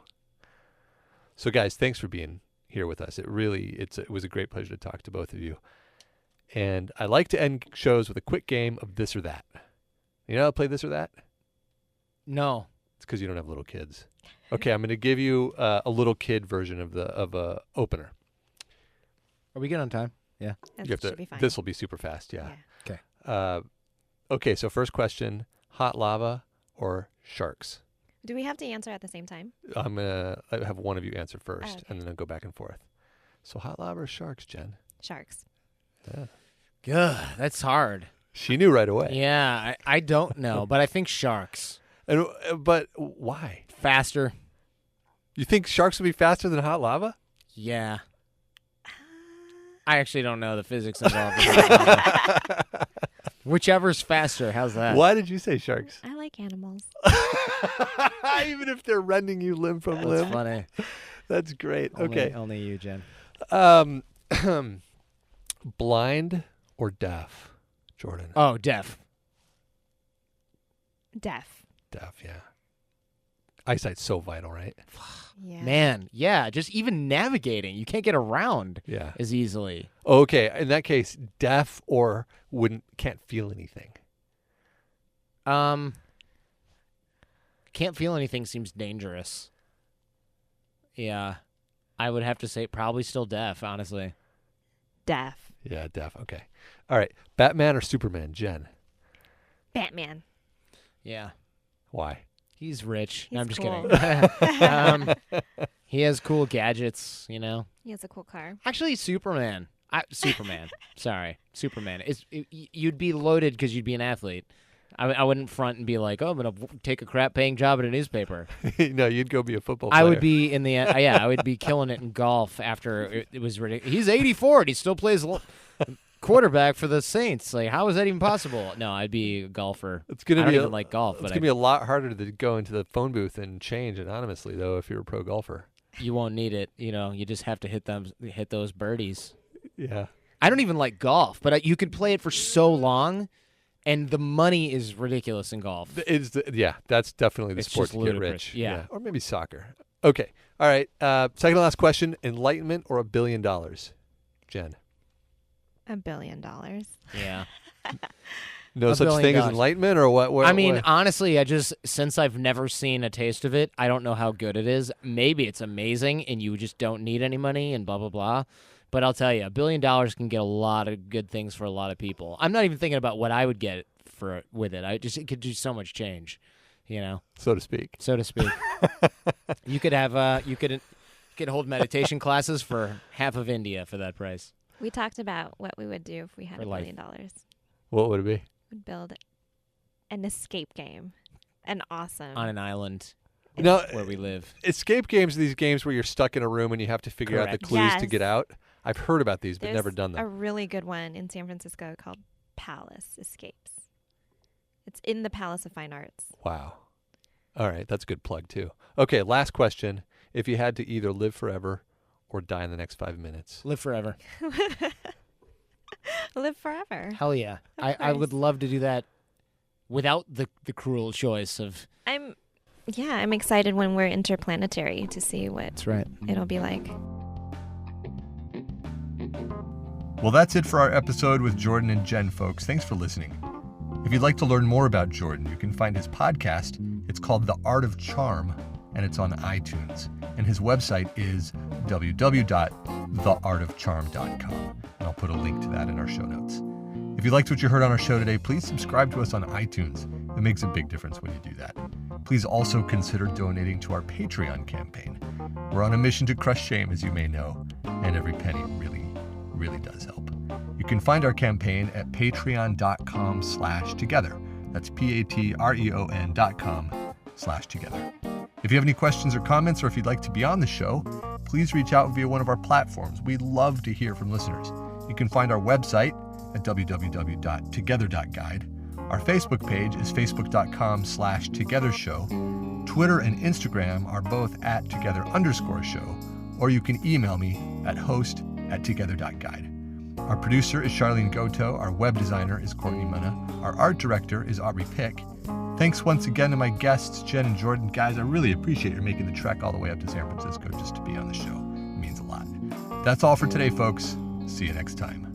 So guys, thanks for being here with us. It was a great pleasure to talk to both of you. And I like to end shows with a quick game of this or that. You know how to play this or that? No. It's because you don't have little kids. Okay, I'm going to give you a little kid version of a opener. Are we good on time? Yeah. Should be fine. This will be super fast, yeah. Okay. Okay, so first question, hot lava or sharks? Do we have to answer at the same time? I'm going to have one of you answer first, Okay. and then I'll go back and forth. So hot lava or sharks, Jen? Sharks. Yeah. Good. That's hard. She knew right away. Yeah, I don't know, but I think sharks. But why? Faster. You think sharks would be faster than hot lava? Yeah. I actually don't know the physics involved. Whichever's faster. How's that? Why did you say sharks? I like animals. Even if they're rending you limb from limb. That's funny. That's great. Okay. Only you, Jen. Blind or deaf, Jordan? Oh, deaf. Deaf. Deaf, yeah. Eyesight's so vital, right? Yeah. Man, yeah. Just even navigating, you can't get around Yeah. as easily. Okay, in that case, deaf or can't feel anything. Can't feel anything seems dangerous. Yeah. I would have to say probably still deaf, honestly. Deaf. Yeah, deaf. Okay. All right. Batman or Superman, Jen? Batman. Yeah. Why? He's rich. No, He's I'm just cool. kidding. He has cool gadgets, you know. He has a cool car. Actually, Superman. Superman. Sorry. Superman. You'd be loaded because you'd be an athlete. I wouldn't front and be like, oh, I'm going to take a crap-paying job at a newspaper. No, you'd go be a football player. I would be in the I would be killing it in golf after it was ridiculous. He's 84 and he still plays quarterback for the Saints. Like, how is that even possible? No, I'd be a golfer. It's gonna I don't be even like golf. It's But going to be a lot harder to go into the phone booth and change anonymously, though, if you're a pro golfer. You won't need it. You know, you just have to hit those birdies. Yeah. I don't even like golf, but you could play it for so long, and the money is ridiculous in golf. That's definitely the It's sport just to get ludicrous. rich. Yeah. Or maybe soccer. Okay. All right. Second to last question. Enlightenment or $1 billion? Jen? $1 billion. Yeah. No $1 such billion. thing as enlightenment or what? I mean, honestly, since I've never seen a taste of it, I don't know how good it is. Maybe it's amazing and you just don't need any money and blah, blah, blah. But I'll tell you, $1 billion can get a lot of good things for a lot of people. I'm not even thinking about what I would get with it. It could do so much change, you know, so to speak. You could have you could hold meditation classes for half of India for that price. We talked about what we would do if we had For $1 life. billion. What would it be? We'd build an escape game. An awesome. On an island No, where we live. escape games are these games where you're stuck in a room and you have to figure out the Correct. clues to Yes. get out. I've heard about these, but There's never done a them. really good one in San Francisco called Palace Escapes. It's in the Palace of Fine Arts. Wow. All right, that's a good plug too. Okay, last question. If you had to either live forever or die in the next 5 minutes. Live forever. Live forever. Hell yeah. I course. would love to do that without the cruel choice of... I'm excited when we're interplanetary to see what That's right. it'll be like. Well, that's it for our episode with Jordan and Jen, folks. Thanks for listening. If you'd like to learn more about Jordan, you can find his podcast. It's called The Art of Charm, and it's on iTunes. And his website is www.theartofcharm.com. And I'll put a link to that in our show notes. If you liked what you heard on our show today, please subscribe to us on iTunes. It makes a big difference when you do that. Please also consider donating to our Patreon campaign. We're on a mission to crush shame, as you may know, and every penny really does help. You can find our campaign at patreon.com/together. That's patreon.com/together. If you have any questions or comments, or if you'd like to be on the show, please reach out via one of our platforms. We'd love to hear from listeners. You can find our website at www.together.guide. Our Facebook page is facebook.com/togethershow. Twitter and Instagram are both at together_show, or you can email me at host@together.guide. Our producer is Charlene Goto. Our web designer is Courtney Munna. Our art director is Aubrey Pick. Thanks once again to my guests, Jen and Jordan. Guys, I really appreciate your making the trek all the way up to San Francisco just to be on the show. It means a lot. That's all for today, folks. See you next time.